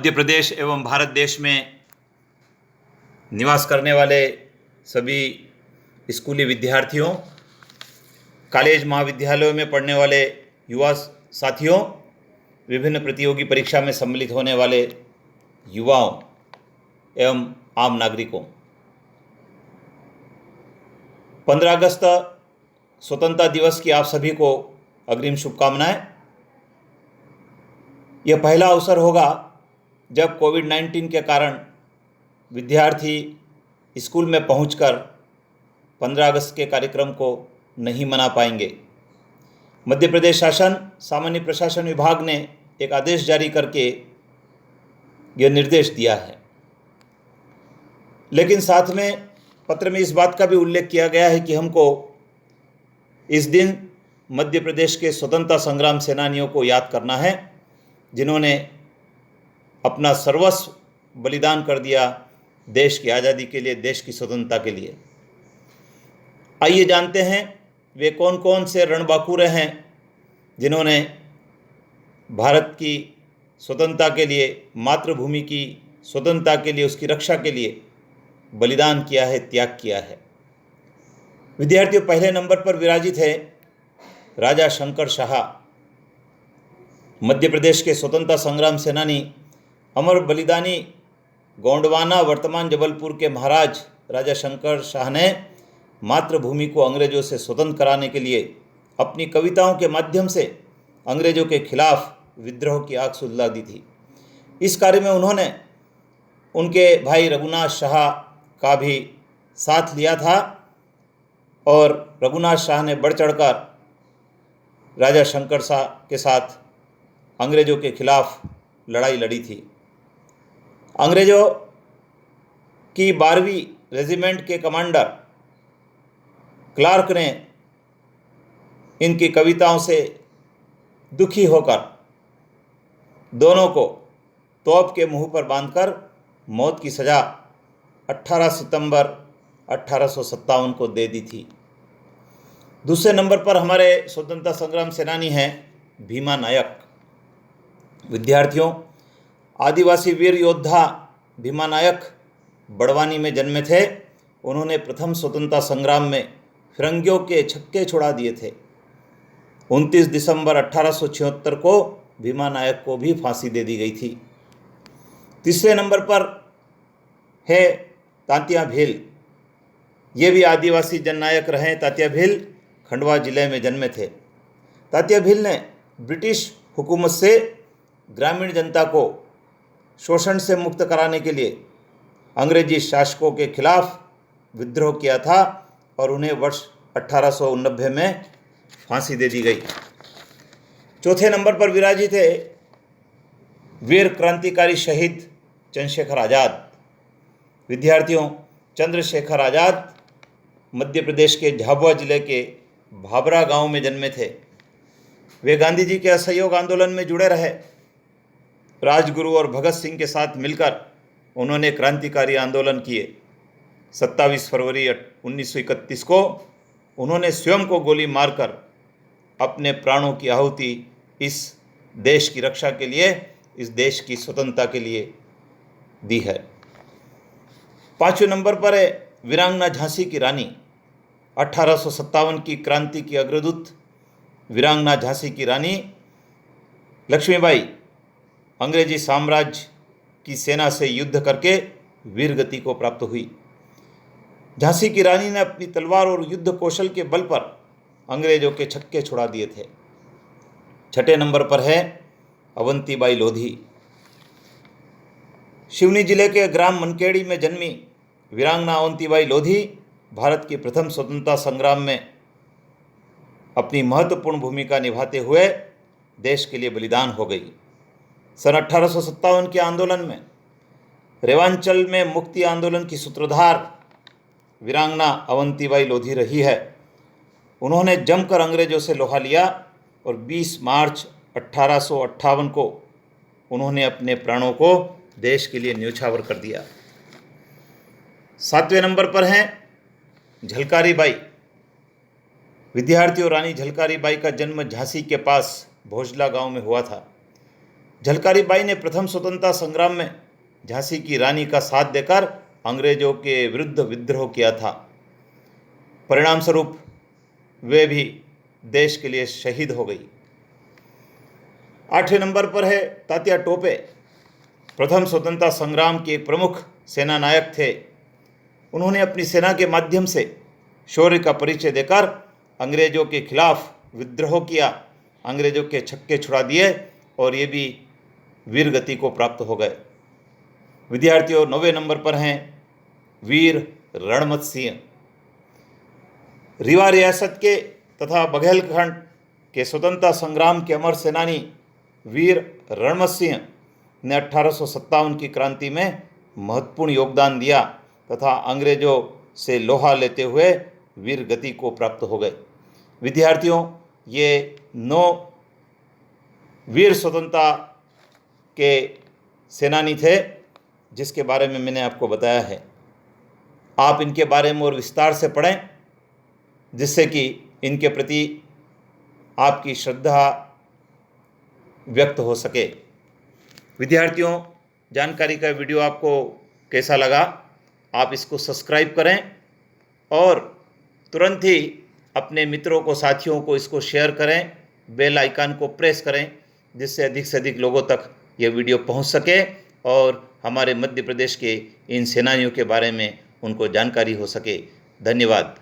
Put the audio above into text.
मध्य प्रदेश एवं भारत देश में निवास करने वाले सभी स्कूली विद्यार्थियों, कॉलेज महाविद्यालयों में पढ़ने वाले युवा साथियों, विभिन्न प्रतियोगी परीक्षा में सम्मिलित होने वाले युवाओं एवं आम नागरिकों, 15 अगस्त स्वतंत्रता दिवस की आप सभी को अग्रिम शुभकामनाएं। यह पहला अवसर होगा जब कोविड-19 के कारण विद्यार्थी स्कूल में पहुंचकर 15 अगस्त के कार्यक्रम को नहीं मना पाएंगे। मध्य प्रदेश शासन सामान्य प्रशासन विभाग ने एक आदेश जारी करके यह निर्देश दिया है, लेकिन साथ में पत्र में इस बात का भी उल्लेख किया गया है कि हमको इस दिन मध्य प्रदेश के स्वतंत्रता संग्राम सेनानियों को याद करना है, जिन्होंने अपना सर्वस्व बलिदान कर दिया देश की आज़ादी के लिए, देश की स्वतंत्रता के लिए। आइए जानते हैं वे कौन कौन से रणबांकुरे हैं जिन्होंने भारत की स्वतंत्रता के लिए, मातृभूमि की स्वतंत्रता के लिए, उसकी रक्षा के लिए बलिदान किया है, त्याग किया है। विद्यार्थियों, पहले नंबर पर विराजित है राजा शंकर शाह, मध्य प्रदेश के स्वतंत्रता संग्राम सेनानी, अमर बलिदानी गोंडवाना वर्तमान जबलपुर के महाराज राजा शंकर शाह ने मातृभूमि को अंग्रेजों से स्वतंत्र कराने के लिए अपनी कविताओं के माध्यम से अंग्रेजों के खिलाफ विद्रोह की आग सुलगा दी थी। इस कार्य में उन्होंने उनके भाई रघुनाथ शाह का भी साथ लिया था और रघुनाथ शाह ने बढ़ चढ़कर राजा शंकर शाह के साथ अंग्रेजों के खिलाफ लड़ाई लड़ी थी। अंग्रेजों की 12वीं रेजिमेंट के कमांडर क्लार्क ने इनकी कविताओं से दुखी होकर दोनों को तोप के मुंह पर बांधकर मौत की सज़ा 18 सितंबर 1857 को दे दी थी। दूसरे नंबर पर हमारे स्वतंत्रता संग्राम सेनानी हैं भीमा नायक। विद्यार्थियों, आदिवासी वीर योद्धा भीमा नायक बड़वानी में जन्मे थे। उन्होंने प्रथम स्वतंत्रता संग्राम में फिरंगियों के छक्के छुड़ा दिए थे। 29 दिसंबर 1876 को भीमा नायक को भी फांसी दे दी गई थी। तीसरे नंबर पर है तात्या भील। ये भी आदिवासी जननायक रहे। तात्या भील खंडवा जिले में जन्मे थे। तात्या भील ने ब्रिटिश हुकूमत से ग्रामीण जनता को शोषण से मुक्त कराने के लिए अंग्रेजी शासकों के खिलाफ विद्रोह किया था और उन्हें वर्ष 1889 में फांसी दे दी गई। चौथे नंबर पर विराजित है वीर क्रांतिकारी शहीद चंद्रशेखर आज़ाद। विद्यार्थियों, चंद्रशेखर आज़ाद मध्य प्रदेश के झाबुआ जिले के भाबरा गांव में जन्मे थे। वे गांधी जी के असहयोग आंदोलन में जुड़े रहे। राजगुरु और भगत सिंह के साथ मिलकर उन्होंने क्रांतिकारी आंदोलन किए। 27 फरवरी 1931 को उन्होंने स्वयं को गोली मारकर अपने प्राणों की आहुति इस देश की रक्षा के लिए, इस देश की स्वतंत्रता के लिए दी है। 5वें नंबर पर है वीरांगना झांसी की रानी। 1857 की क्रांति की अग्रदूत वीरांगना झांसी की रानी लक्ष्मीबाई अंग्रेजी साम्राज्य की सेना से युद्ध करके वीर गति को प्राप्त हुई। झांसी की रानी ने अपनी तलवार और युद्ध कौशल के बल पर अंग्रेजों के छक्के छुड़ा दिए थे। 6ठे नंबर पर है अवंतीबाई लोधी। सिवनी जिले के ग्राम मनकेड़ी में जन्मी वीरांगना अवंतीबाई लोधी भारत की प्रथम स्वतंत्रता संग्राम में अपनी महत्वपूर्ण भूमिका निभाते हुए देश के लिए बलिदान हो गई। सन 1857 के आंदोलन में रेवांचल में मुक्ति आंदोलन की सूत्रधार वीरांगना अवंतीबाई लोधी रही है। उन्होंने जमकर अंग्रेजों से लोहा लिया और 20 मार्च 1858 को उन्होंने अपने प्राणों को देश के लिए न्योछावर कर दिया। 7वें नंबर पर हैं झलकारी बाई। विद्यार्थियों, रानी झलकारी बाई का जन्म झांसी के पास भोजला गांव में हुआ था। झलकारी बाई ने प्रथम स्वतंत्रता संग्राम में झांसी की रानी का साथ देकर अंग्रेजों के विरुद्ध विद्रोह किया था। परिणाम स्वरूप वे भी देश के लिए शहीद हो गई। 8वें नंबर पर है तात्या टोपे। प्रथम स्वतंत्रता संग्राम के एक प्रमुख सेना नायक थे। उन्होंने अपनी सेना के माध्यम से शौर्य का परिचय देकर अंग्रेजों के खिलाफ विद्रोह किया, अंग्रेजों के छक्के छुड़ा दिए और ये भी वीर गति को प्राप्त हो गए। विद्यार्थियों, 9वें नंबर पर हैं वीर रणमत सिंह। रीवा रियासत के तथा बघेलखंड के स्वतंत्रता संग्राम के अमर सेनानी वीर रणमत सिंह ने 1857 की क्रांति में महत्वपूर्ण योगदान दिया तथा अंग्रेजों से लोहा लेते हुए वीर गति को प्राप्त हो गए। विद्यार्थियों, ये 9 वीर स्वतंत्रता के सेनानी थे जिसके बारे में मैंने आपको बताया है। आप इनके बारे में और विस्तार से पढ़ें जिससे कि इनके प्रति आपकी श्रद्धा व्यक्त हो सके। विद्यार्थियों, जानकारी का वीडियो आपको कैसा लगा? आप इसको सब्सक्राइब करें और तुरंत ही अपने मित्रों को, साथियों को इसको शेयर करें, बेल आइकन को प्रेस करें जिससे अधिक से अधिक लोगों तक ये वीडियो पहुंच सके और हमारे मध्य प्रदेश के इन सेनानियों के बारे में उनको जानकारी हो सके। धन्यवाद।